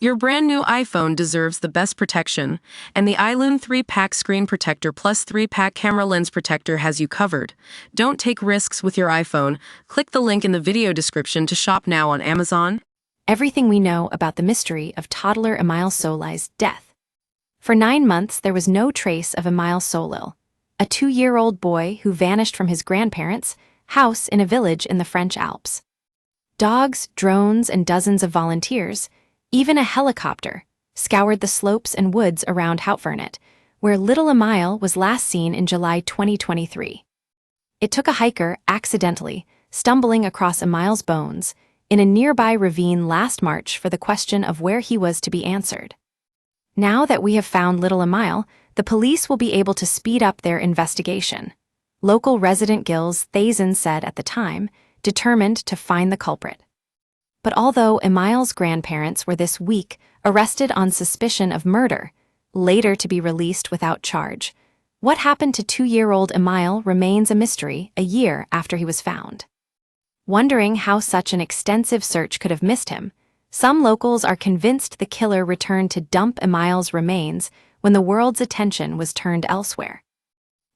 Your brand new iPhone deserves the best protection, and the iLune 3-pack screen protector plus 3-pack camera lens protector has you covered. Don't take risks with your iPhone. Click the link in the video description to shop now on Amazon. Everything we know about the mystery of toddler Émile Solei's death. For 9 months, there was no trace of Émile Solei, a 2-year-old boy who vanished from his grandparents' house in a village in the French Alps. Dogs, drones, and dozens of volunteers, even a helicopter, scoured the slopes and woods around Haute-Vernet, where little Émile was last seen in July 2023. It took a hiker accidentally stumbling across Émile's bones in a nearby ravine last March for the question of where he was to be answered. Now that we have found little Émile, the police will be able to speed up their investigation. Local resident Gilles Thazin said at the time, determined to find the culprit. But although Émile's grandparents were this week arrested on suspicion of murder, later to be released without charge, what happened to 2-year-old Émile remains a mystery a year after he was found. Wondering how such an extensive search could have missed him, some locals are convinced the killer returned to dump Émile's remains when the world's attention was turned elsewhere.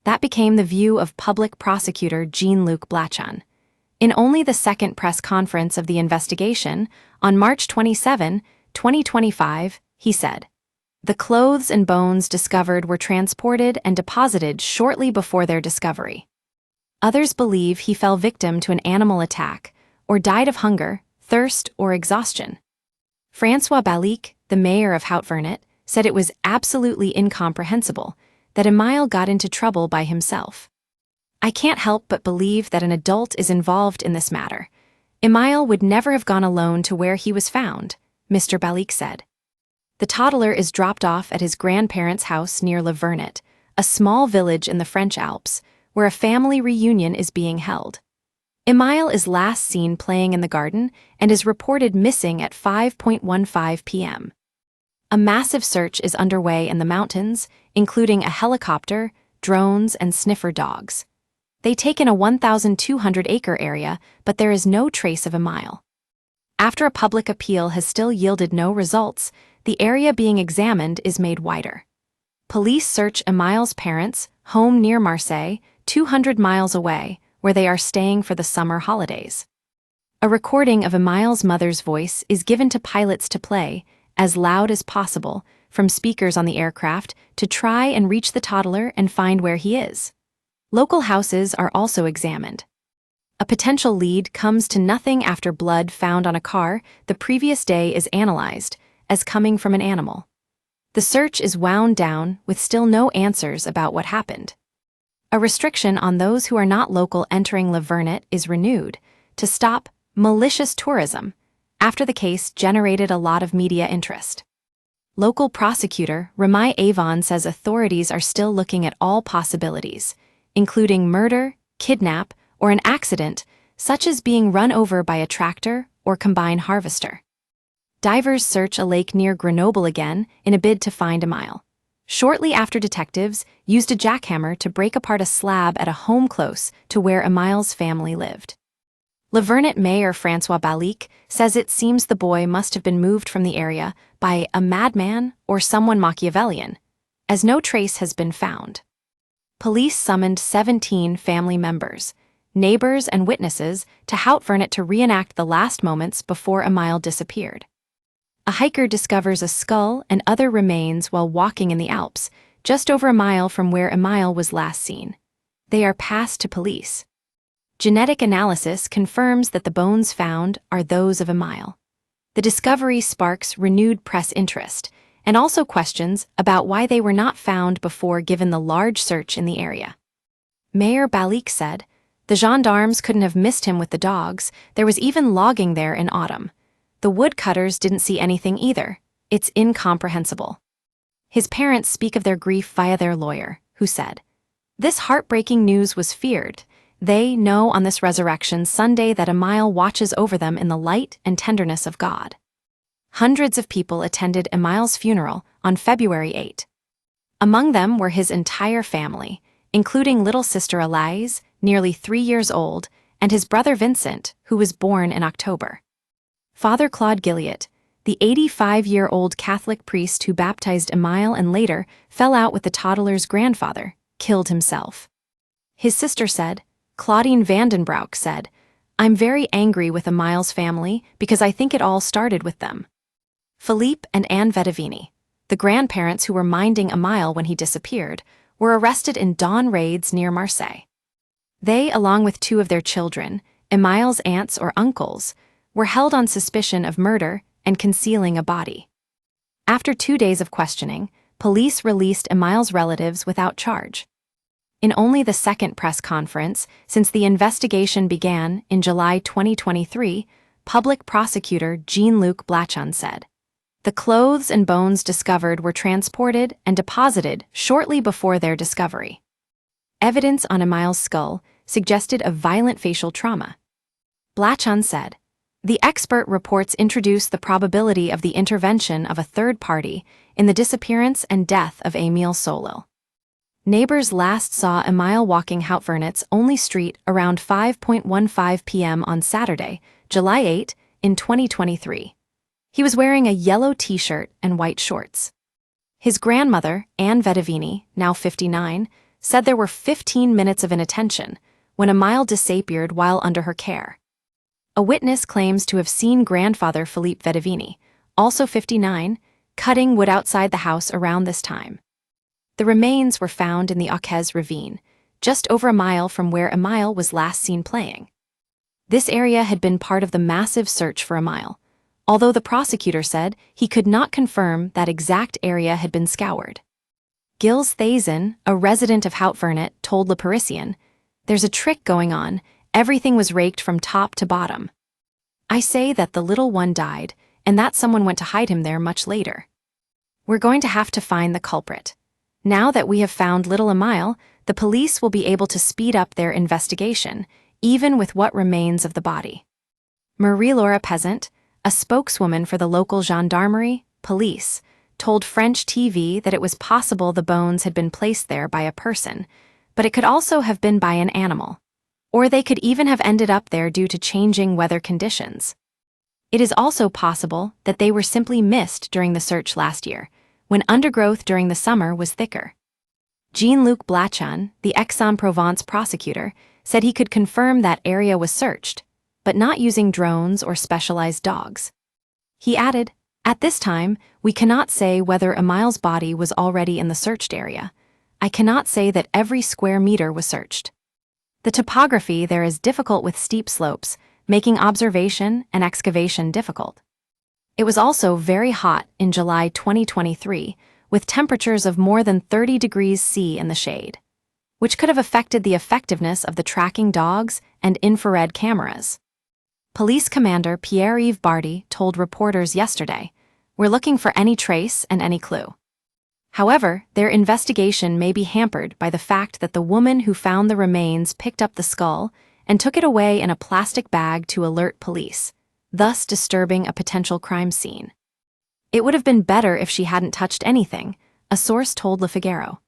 That became the view of public prosecutor Jean-Luc Blachon. In only the second press conference of the investigation, on March 27, 2025, he said, "The clothes and bones discovered were transported and deposited shortly before their discovery. Others believe he fell victim to an animal attack or died of hunger, thirst, or exhaustion." François Balic, the mayor of Haute-Vernet, said it was absolutely incomprehensible that Émile got into trouble by himself. "I can't help but believe that an adult is involved in this matter. Émile would never have gone alone to where he was found," Mr. Balic said. The toddler is dropped off at his grandparents' house near Le Vernet, a small village in the French Alps, where a family reunion is being held. Émile is last seen playing in the garden and is reported missing at 5:15 p.m. A massive search is underway in the mountains, including a helicopter, drones, and sniffer dogs. They take in a 1,200-acre area, but there is no trace of Émile. After a public appeal has still yielded no results, the area being examined is made wider. Police search Émile's parents' home near Marseille, 200 miles away, where they are staying for the summer holidays. A recording of Émile's mother's voice is given to pilots to play, as loud as possible, from speakers on the aircraft to try and reach the toddler and find where he is. Local houses are also examined. A potential lead comes to nothing after blood found on a car the previous day is analyzed as coming from an animal. The search is wound down with still no answers about what happened. A restriction on those who are not local entering Le Vernet is renewed to stop malicious tourism after the case generated a lot of media interest. Local prosecutor Remy Avon says authorities are still looking at all possibilities, including murder, kidnap, or an accident, such as being run over by a tractor or combine harvester. Divers search a lake near Grenoble again in a bid to find Émile. Shortly after detectives used a jackhammer to break apart a slab at a home close to where Émile's family lived. Le Vernet Mayor François Balic says it seems the boy must have been moved from the area by a madman or someone Machiavellian, as no trace has been found. Police summoned 17 family members, neighbors, and witnesses to Haute-Vernet to reenact the last moments before Émile disappeared. A hiker discovers a skull and other remains while walking in the Alps, just over a mile from where Émile was last seen. They are passed to police. Genetic analysis confirms that the bones found are those of Émile. The discovery sparks renewed press interest, and also questions about why they were not found before given the large search in the area. Mayor Balic said, "The gendarmes couldn't have missed him with the dogs, there was even logging there in autumn. The woodcutters didn't see anything either. It's incomprehensible." His parents speak of their grief via their lawyer, who said, "This heartbreaking news was feared. They know on this resurrection Sunday that Émile watches over them in the light and tenderness of God." Hundreds of people attended Émile's funeral on February 8. Among them were his entire family, including little sister Elise, nearly 3 years old, and his brother Vincent, who was born in October. Father Claude Gilliot, the 85-year-old Catholic priest who baptized Émile and later fell out with the toddler's grandfather, killed himself. His sister said, Claudine Vandenbrouck said, "I'm very angry with Émile's family because I think it all started with them." Philippe and Anne Vedovini, the grandparents who were minding Émile when he disappeared, were arrested in dawn raids near Marseille. They, along with two of their children, Émile's aunts or uncles, were held on suspicion of murder and concealing a body. After 2 days of questioning, police released Émile's relatives without charge. In only the second press conference since the investigation began in July 2023, public prosecutor Jean-Luc Blachon said, "The clothes and bones discovered were transported and deposited shortly before their discovery. Evidence on Émile's skull suggested a violent facial trauma." Blachon said, "The expert reports introduce the probability of the intervention of a third party in the disappearance and death of Émile Solei. Neighbors last saw Émile walking Houtvernet's only street around 5:15 p.m. on Saturday, July 8, in 2023. He was wearing a yellow t-shirt and white shorts. His grandmother, Anne Vedovini, now 59, said there were 15 minutes of inattention when Émile disappeared while under her care. A witness claims to have seen grandfather Philippe Vedovini, also 59, cutting wood outside the house around this time. The remains were found in the Auquez ravine, just over a mile from where Émile was last seen playing. This area had been part of the massive search for Émile, although the prosecutor said he could not confirm that exact area had been scoured. Gilles Thazin, a resident of Houtvernet, told Le Parisien, "There's a trick going on. Everything was raked from top to bottom. I say that the little one died, and that someone went to hide him there much later. We're going to have to find the culprit. Now that we have found little Émile, the police will be able to speed up their investigation, even with what remains of the body." Marie-Laure Peasant, a spokeswoman for the local gendarmerie, police, told French TV that it was possible the bones had been placed there by a person, but it could also have been by an animal. Or they could even have ended up there due to changing weather conditions. It is also possible that they were simply missed during the search last year, when undergrowth during the summer was thicker. Jean-Luc Blachon, the Aix-en-Provence prosecutor, said he could confirm that area was searched, but not using drones or specialized dogs. He added, "At this time, we cannot say whether Émile's body was already in the searched area. I cannot say that every square meter was searched. The topography there is difficult with steep slopes, making observation and excavation difficult." It was also very hot in July 2023, with temperatures of more than 30 degrees C in the shade, which could have affected the effectiveness of the tracking dogs and infrared cameras. Police Commander Pierre-Yves Barty told reporters yesterday, "We're looking for any trace and any clue." However, their investigation may be hampered by the fact that the woman who found the remains picked up the skull and took it away in a plastic bag to alert police, thus disturbing a potential crime scene. "It would have been better if she hadn't touched anything," a source told Le Figaro.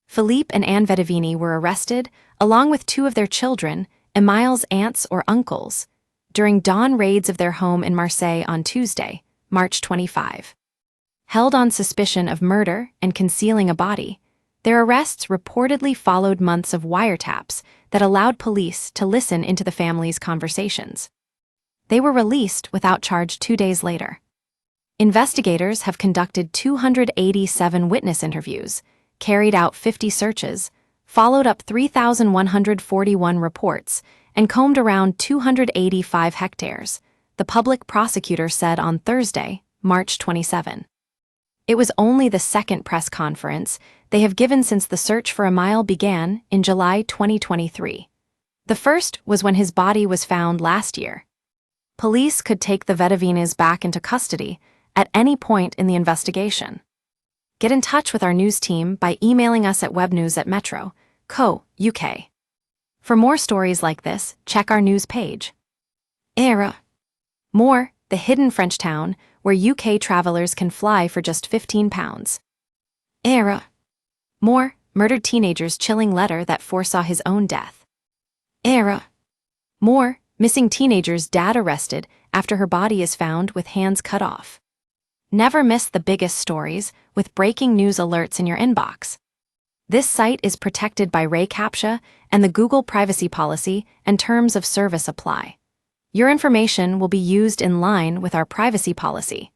Philippe and Anne Vedovini were arrested, along with two of their children, Émile's aunts or uncles, during dawn raids of their home in Marseille on Tuesday, March 25. Held on suspicion of murder and concealing a body, their arrests reportedly followed months of wiretaps that allowed police to listen into the family's conversations. They were released without charge 2 days later. Investigators have conducted 287 witness interviews, carried out 50 searches, followed up 3,141 reports, and combed around 285 hectares, the public prosecutor said on Thursday, March 27. It was only the second press conference they have given since the search for Émile began in July 2023. The first was when his body was found last year. Police could take the Vedovinas back into custody at any point in the investigation. Get in touch with our news team by emailing us at webnews@metro.co.uk. For more stories like this, check our news page. Era. More, the hidden French town where UK travelers can fly for just £15. Era. More, murdered teenager's chilling letter that foresaw his own death. Era. More, missing teenager's dad arrested after her body is found with hands cut off. Never miss the biggest stories with breaking news alerts in your inbox. This site is protected by CAPTCHA, and the Google privacy policy and terms of service apply. Your information will be used in line with our privacy policy.